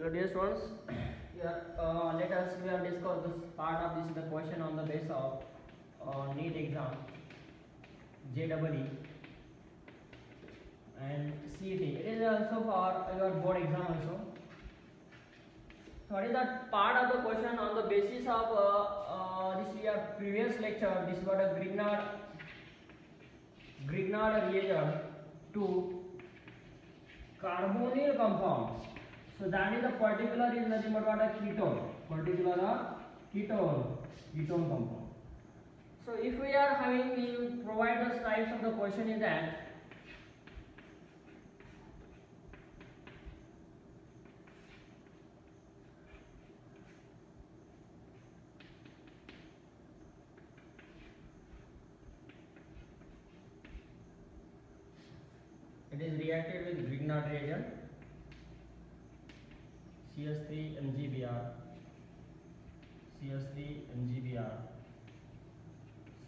Hello dear students, let us discuss this part of this the question on the basis of NEET exam, JEE and CET. It is also for your board exam also. So what is that part of the question on the basis of this your previous lecture? This was a Grignard reagent to carbonyl compounds. So that is the particular is nothing but what a ketone, ketone compound. So if we are having, we provide the types of the question is that it is reacted with Grignard reagent, CS3 MgBr, CS3 MgBr,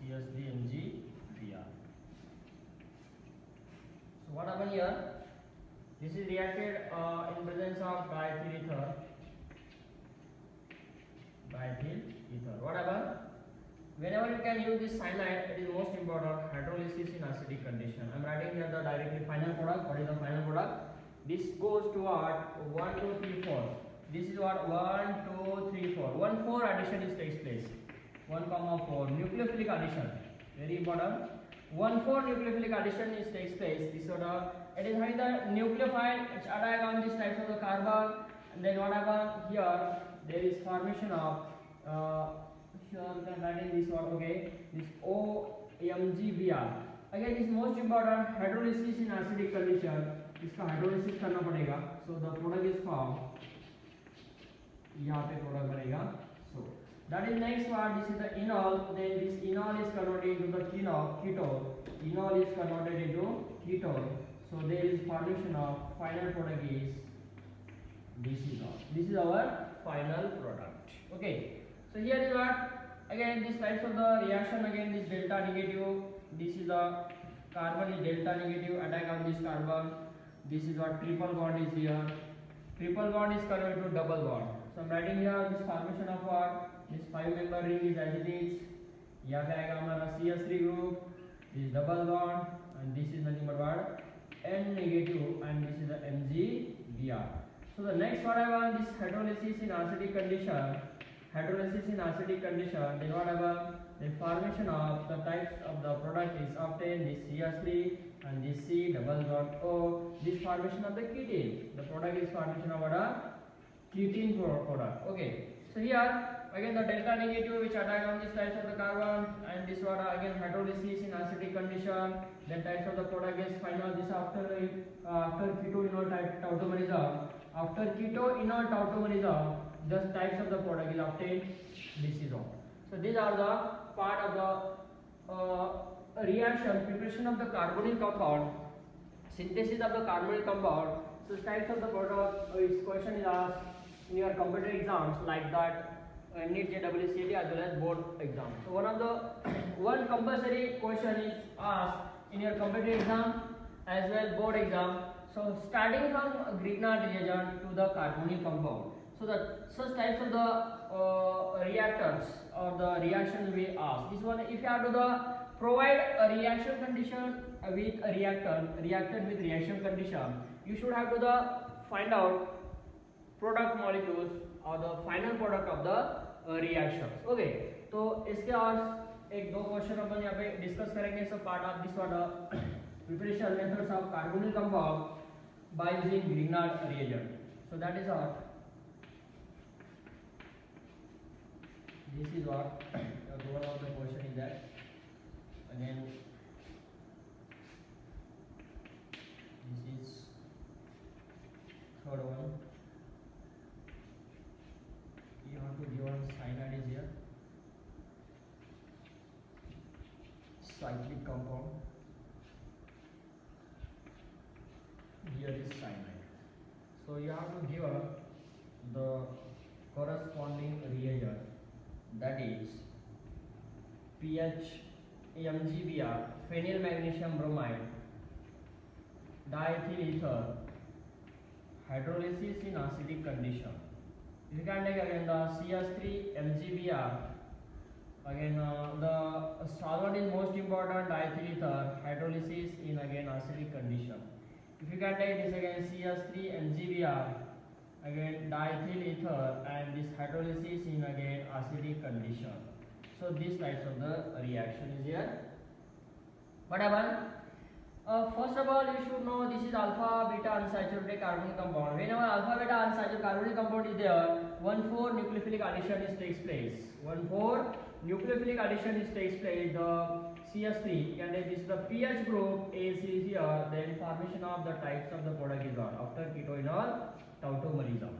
CS3 MgBr. So what happened here? This is reacted in presence of diethyl ether. What happened? Whenever you can use this cyanide, it is most important hydrolysis in acidic condition. I am writing here the directly final product. What is the final product? This goes to what? 1, 2, 3, 4. This is what? 1, 2, 3, 4. 1, 4 addition is takes place. 1, 4. Nucleophilic addition. Very important. 1, 4 nucleophilic addition is takes place. This sort of it is having the nucleophile which attack on these types of the carbon, and then what happens here? There is formation of here we can write in this one. Okay, this OMgBr. Again, this most important hydrolysis in acidic condition. इसका hydrolysis करना पड़ेगा. So the product is formed. यहाँ पे product बनेगा. So that is next part. This is the enol. Then this enol is converted into the ketone. Enol is converted into ketone. So there is formation of final product is this is all. This is our final product. Okay. So here is what again these types of the reaction. Again this delta negative. This is the carbon is delta negative attack on this carbon. This is what triple bond is here. Triple bond is converted to double bond. So I am writing here this formation of what? This 5-member ring is as it is. यहाँ पे आएगा हमारा CH3 group. This double bond and this is nothing but what? N negative and this is the MgBr. So the next what I want this hydrolysis in acidic condition. Then what I want the formation of the types of the product is obtained. This CH3 and this C double bond O. This formation of the ketene. The product is formation of a ketene product. Okay. So here again the delta negative which attack on these types of the carbon, and this one again hydrolysis in acidic condition. Then types of the product is final. This after ketoenol tautomerism. After ketoenol tautomerism, the types of the product is obtained. This is all. So these are the part of the reaction, preparation of the carbonyl compound, synthesis of the carbonyl compound. So types of the product, this question is asked in your competitive exams like that. NEET, JEE, CET as well as board exam. So one compulsory question is asked in your competitive exam as well board exam. So starting from Grignard reagent to the carbonyl compound. So the such types of the reactants or the reaction we ask. This one if you have to provide a reaction condition with a reactant with reaction condition, you should have to find out product molecules or the final product of the reactions. Okay, तो इसके और एक दो question अपन यहाँ पे discuss करेंगे. So part of this one preparation methods of carbonyl compound by using Grignard reagent. So that is all. This is what one of the question is that again this is third one. You have to give one cyanide is here, cyclic compound. Here is cyanide. So you have to give the corresponding reagent, that is pH MgBr, phenyl magnesium bromide, diethyl ether, hydrolysis in acidic condition. If you can take again the CS3 MgBr, again the solvent is most important, diethyl ether, hydrolysis in again acidic condition. If you can take this again CS3 MgBr, again diethyl ether, and this hydrolysis in again acidic condition. So these types of the reaction is here. What happened? First of all, you should know this is alpha beta unsaturated carbon compound. Whenever alpha beta unsaturated carbon compound is there, 1,4 nucleophilic addition takes place. 1,4 nucleophilic addition takes place. The CS3, and this is the pH group is here. Then formation of the types of the product is on after ketoenol tautomerism.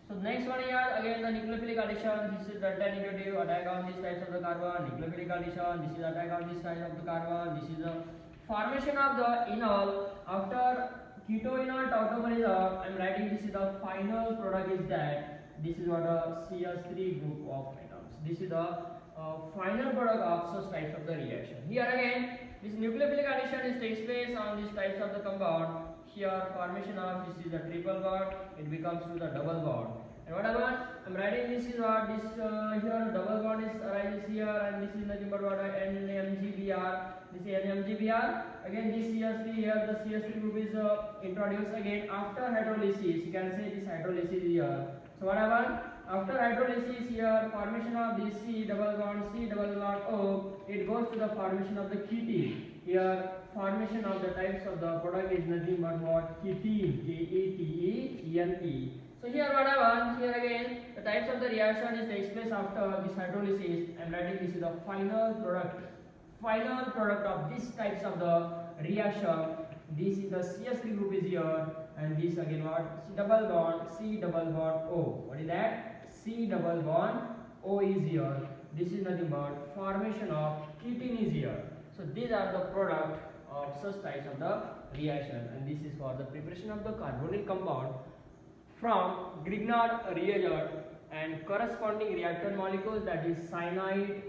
So next one here again the nucleophilic addition. This is delta negative attack on these types of the carbon. Nucleophilic addition. This is attack on this type of the carbon. This is the formation of the enol after ketoenol tautomerism. I am writing this is the final product is that this is what a CS3 group of atoms. This is the final product of such types of the reaction. Here again this nucleophilic addition takes place on these types of the compound. Here formation of this is a triple bond, it becomes to the double bond. And what about I am writing this is what this here double bond is arises here, and this is nothing but what NMGBr. This is NMGBr. Again this CS3 here, the CS3 group is introduced again after hydrolysis. You can say this hydrolysis here. So what happened? After hydrolysis here, formation of this C double bond O, it goes to the formation of the ketene. Here formation of the types of the product is nothing but what? Ketene, Ketene. So here what happened? Here again the types of the reaction is takes place after this hydrolysis. I am writing this is the final product of these types of the reaction. This is the CS3 group is here, and this again what? C double bond O. What is that? C double bond O is here. This is nothing but formation of ketene is here. So these are the product of such types of the reaction, and this is for the preparation of the carbonyl compound from Grignard reagent and corresponding reactant molecules, that is cyanide,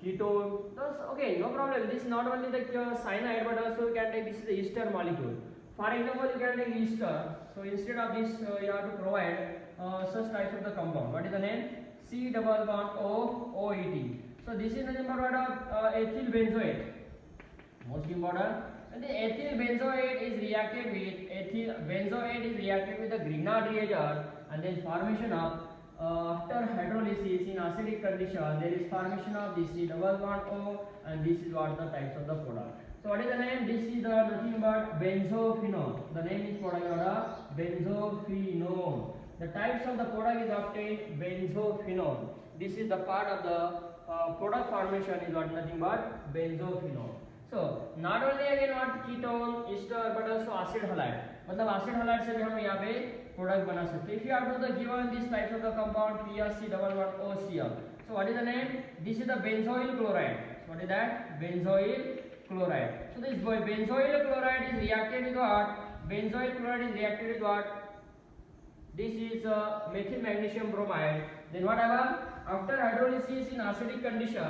ketone. Thus, okay, no problem. This is not only the cyanide, but also you can take this is the ester molecule. For example, you can take ester. So instead of this, you have to provide such types of the compound. What is the name? C double bond O OET. So this is nothing but what ethyl benzoate. Most important. And the ethyl benzoate is reacted with the Grignard reagent, and then formation of after hydrolysis in acidic condition, there is formation of this C double bond O, and this is what the types of the product. So what is the name? This is the nothing but benzophenone. The name is product benzophenone. The types of the product is obtained benzophenone. This is the part of the product formation is what nothing but benzophenone. So not only again what ketone, ester, but also acid halide. मतलब acid halide से भी हम यहाँ पे product बना सकते हैं. If you have to the given these types of the compound PRC double bond OCl. So what is the name? This is the benzoyl chloride. So what is that? Benzoyl chloride. So this benzoyl chloride is reacted with what? Benzoyl chloride is reacted with what? This is methyl magnesium bromide. Then what happens? After hydrolysis in acidic condition,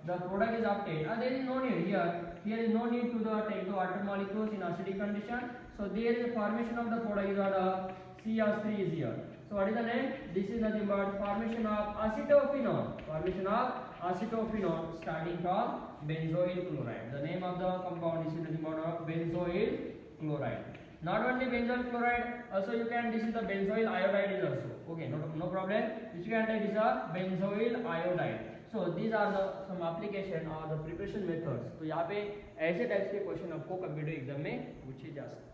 the product is obtained. There is no need here. Here is no need to take the water molecules in acidic condition. So there is a formation of the product is CR3 is here. So what is the name? This is nothing but formation of acetophenone. Starting from benzoyl chloride. The name of the compound is nothing but benzoyl chloride. Not only benzoyl chloride, also you can, this is the benzoyl iodide is also. Okay, no problem. Which you can take this benzoyl iodide. So these are the some application or the preparation methods. तो यहाँ पे ऐसे types के question आपको computer exam में पूछे जा सकते हैं.